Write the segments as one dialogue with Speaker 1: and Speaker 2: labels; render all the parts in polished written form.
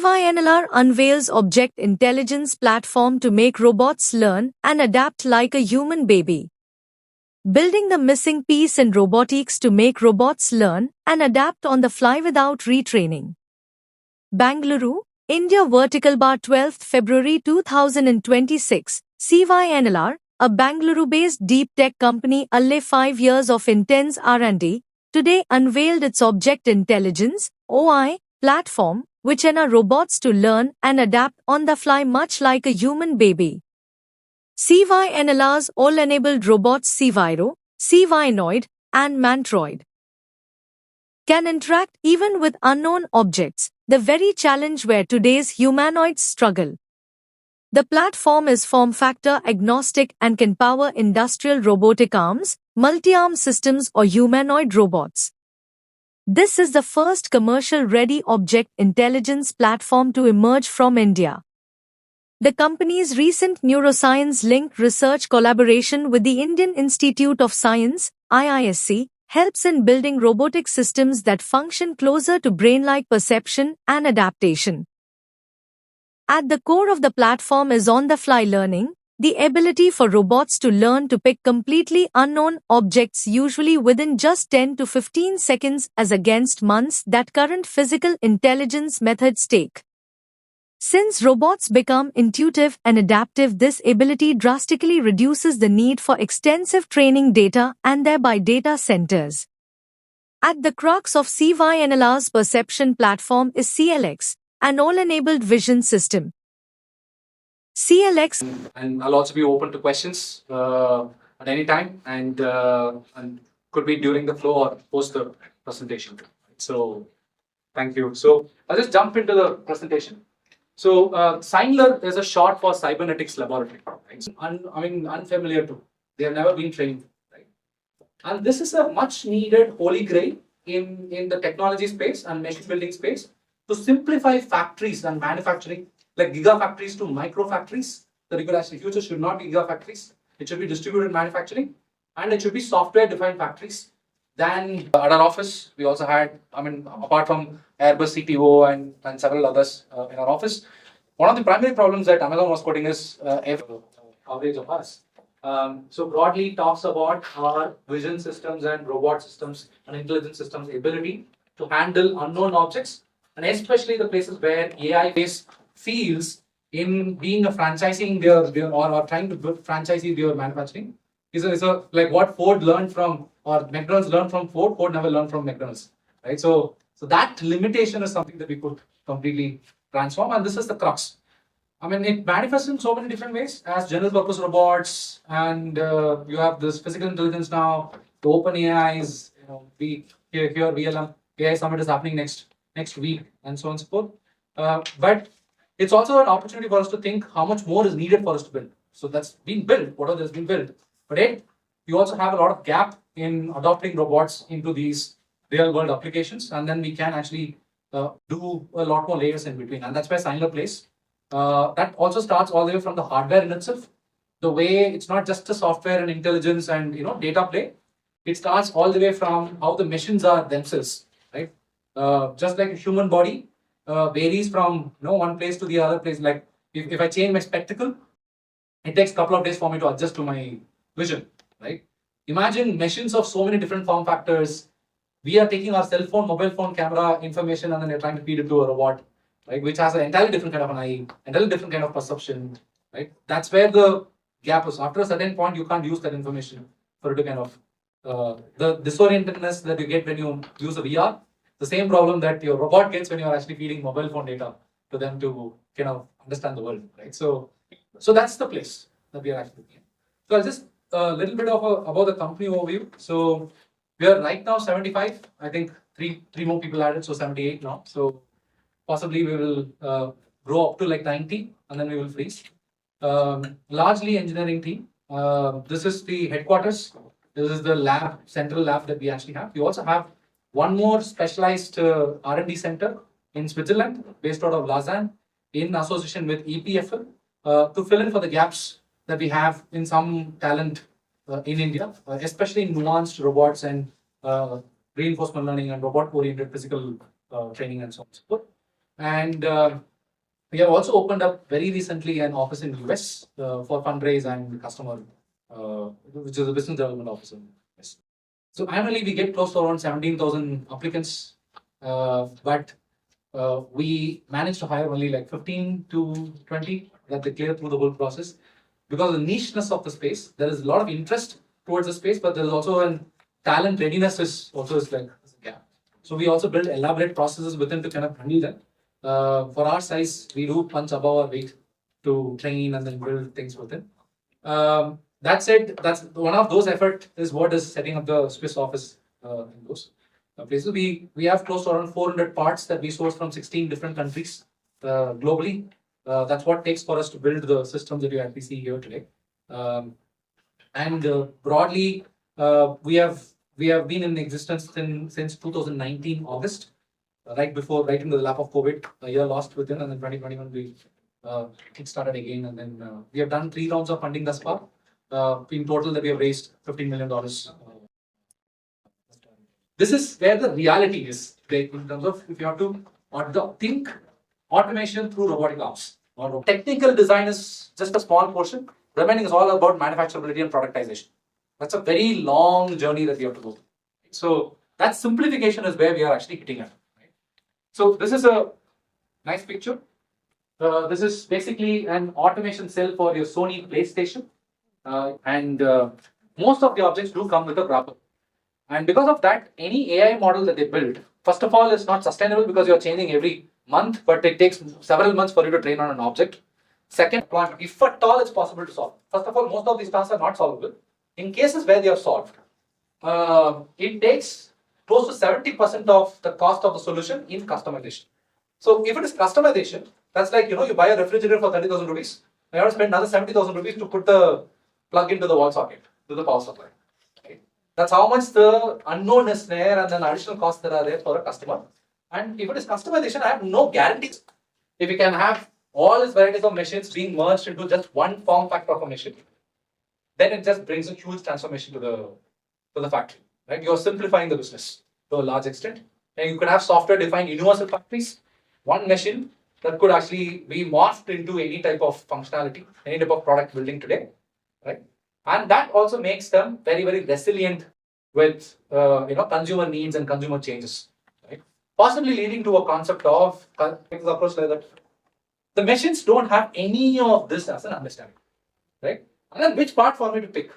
Speaker 1: CynLr unveils object intelligence platform to make robots learn and adapt like a human baby. Building the missing piece in robotics to make robots learn and adapt on the fly without retraining. Bengaluru, India. Vertical bar 12th February 2026. CynLr, a Bengaluru-based deep tech company, alle 5 years of intense R&D, today unveiled its object intelligence (OI) platform, which enables robots to learn and adapt on the fly much like a human baby. CynLr's all-enabled robots CyRo, CyNoid, and Mantroid can interact even with unknown objects, the very challenge where today's humanoids struggle. The platform is form factor agnostic and can power industrial robotic arms, multi-arm systems or humanoid robots. This is the first commercial-ready object intelligence platform to emerge from India. The company's recent neuroscience-linked research collaboration with the Indian Institute of Science, IISc, helps in building robotic systems that function closer to brain-like perception and adaptation. At the core of the platform is on-the-fly learning, the ability for robots to learn to pick completely unknown objects usually within just 10 to 15 seconds as against months that current physical intelligence methods take. Since robots become intuitive and adaptive, this ability drastically reduces the need for extensive training data and thereby data centers. At the crux of CynLr's perception platform is CLX, an all-enabled vision system. CLX,
Speaker 2: and I'll also be open to questions at any time, and could be during the flow or post the presentation. So, thank you. So, I'll just jump into the presentation. So, CynLr is a short for cybernetics laboratory. Right? So, unfamiliar to. They have never been trained. Right? And this is a much needed holy grail in the technology space and machine building space to simplify factories and manufacturing, like gigafactories to micro factories. The regulation future should not be gigafactories. It should be distributed manufacturing, and it should be software defined factories. Then at our office, we also had, apart from Airbus CTO and several others in our office, one of the primary problems that Amazon was quoting is coverage of us. So broadly talks about our vision systems and robot systems and intelligence systems ability to handle unknown objects, and especially the places where AI-based fields in being a franchising or trying to build franchisee their manufacturing is like what Ford learned from, or McDonald's learned from Ford. Ford never learned from McDonald's, right? So that limitation is something that we could completely transform, and this is the crux. It manifests in so many different ways as general purpose robots, and you have this physical intelligence now. The open AIs, here VLM AI Summit is happening next week, and so on and so forth. But it's also an opportunity for us to think how much more is needed for us to build. So that's been built, whatever has been built. But you also have a lot of gap in adopting robots into these real world applications, and then we can actually do a lot more layers in between, and that's where CynLr plays. That also starts all the way from the hardware in itself. The way it's not just the software and intelligence and data play. It starts all the way from how the machines are themselves, right? Just like a human body varies from one place to the other place. Like if I change my spectacle, it takes a couple of days for me to adjust to my vision, right? Imagine machines of so many different form factors. We are taking our cell phone, mobile phone camera information, and then you're trying to feed it to a robot, right? Which has an entirely different kind of an eye, entirely different kind of perception, right? That's where the gap is. After a certain point, you can't use that information for it to kind of the disorientedness that you get when you use a VR. The same problem that your robot gets when you're actually feeding mobile phone data to them to kind of understand the world, right? So that's the place that we are actually looking at. So I'll just a little bit of about the company overview. So we are right now 75. I think three more people added, so 78 now. So possibly we will grow up to like 90, and then we will freeze. Largely engineering team. This is the headquarters. This is the lab, central lab that we actually have. We also have one more specialized R&D center in Switzerland, based out of Lausanne, in association with EPFL, to fill in for the gaps that we have in some talent in India, especially in nuanced robots and reinforcement learning and robot-oriented physical training and so on and so forth. And We have also opened up very recently an office in US for fundraise and customer, which is a business development office in US. So annually we get close to around 17,000 applicants, but we managed to hire only like 15 to 20 that they clear through the whole process. Because of the nicheness of the space, there is a lot of interest towards the space, but there is also an talent readiness is like a gap. So we also build elaborate processes within to kind of handle that. For our size, we do punch above our weight to train and then build things within. That said, that's one of those efforts is what is setting up the Swiss office in those places. We have close to around 400 parts that we source from 16 different countries globally. That's what takes for us to build the systems that you actually see here today. Broadly, we have been in existence since 2019 August, right into the lap of COVID, a year lost within, and then 2021 we kick-started again, and then we have done 3 rounds of funding thus far. In total, that we have raised $15 million. This is where the reality is in terms of if you have to think automation through robotic arms. Technical design is just a small portion. Remaining is all about manufacturability and productization. That's a very long journey that we have to go through. So that simplification is where we are actually hitting at. Right? So this is a nice picture. This is basically an automation cell for your Sony PlayStation. Most of the objects do come with a wrapper. And because of that, any AI model that they build, first of all, is not sustainable because you are changing every month, but it takes several months for you to train on an object. Second, if at all it's possible to solve. First of all, most of these tasks are not solvable. In cases where they are solved, it takes close to 70% of the cost of the solution in customization. So if it is customization, that's like, you buy a refrigerator for 30,000 rupees. You have to spend another 70,000 rupees to put the plug into the wall socket, to the power supply. Okay. That's how much the unknown is there and then additional costs that are there for a customer. And if it is customization, I have no guarantees. If you can have all these varieties of machines being merged into just one form factor of a machine, then it just brings a huge transformation to the factory. Right? You're simplifying the business to a large extent. And you could have software-defined universal factories, one machine that could actually be morphed into any type of functionality, any type of product building today. Right? And that also makes them very, very resilient with consumer needs and consumer changes. Right? Possibly leading to a concept of approach like that. The machines don't have any of this as an understanding. Right? And then which part for me to pick?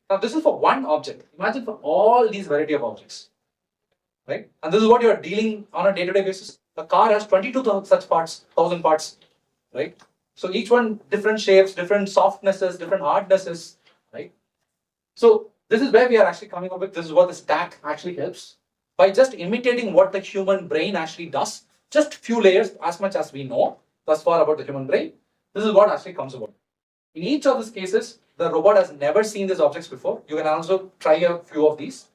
Speaker 2: Now this is for one object. Imagine for all these variety of objects. Right? And this is what you are dealing on a day-to-day basis. A car has 22 such parts, 1,000 parts. Right? So each one different shapes, different softnesses, different hardnesses, right? So this is where we are actually coming up with. This is what the stack actually helps. By just imitating what the human brain actually does, just few layers, as much as we know thus far about the human brain, this is what actually comes about. In each of these cases, the robot has never seen these objects before. You can also try a few of these.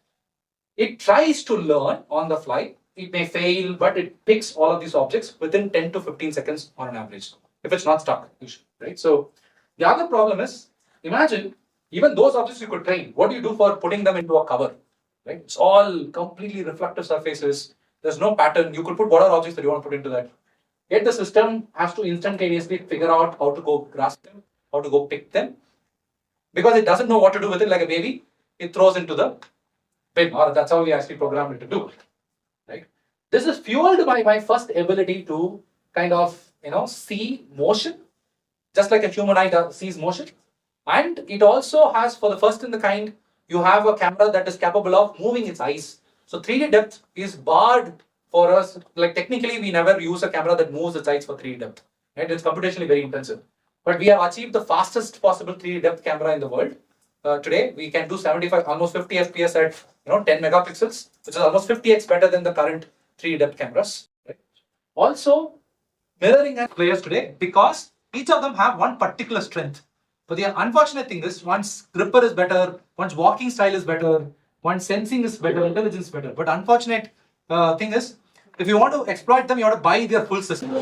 Speaker 2: It tries to learn on the fly. It may fail, but it picks all of these objects within 10 to 15 seconds on an average. If it's not stuck, right? So the other problem is, imagine even those objects you could train. What do you do for putting them into a cover? Right? It's all completely reflective surfaces. There's no pattern. You could put whatever objects that you want to put into that. Yet the system has to instantaneously figure out how to go grasp them, how to go pick them. Because it doesn't know what to do with it like a baby, it throws into the bin, or that's how we actually programmed it to do. Right? This is fueled by my first ability to kind of see motion, just like a humanoid sees motion. And it also has, for the first in the kind, you have a camera that is capable of moving its eyes. So 3D depth is barred for us. Like technically, we never use a camera that moves its eyes for 3D depth. Right? It's computationally very intensive. But we have achieved the fastest possible 3D depth camera in the world. Today, we can do 75, almost 50 FPS at 10 megapixels, which is almost 50x better than the current 3D depth cameras. Right? Also, mirroring and players today, because each of them have one particular strength. But the unfortunate thing is, one's gripper is better, one's walking style is better, one's sensing is better, intelligence is better. But unfortunate thing is, if you want to exploit them, you have to buy their full system.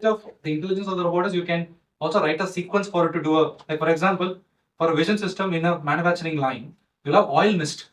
Speaker 2: Of the intelligence of the robots, you can also write a sequence for it to do like for example, for a vision system in a manufacturing line, you'll have oil mist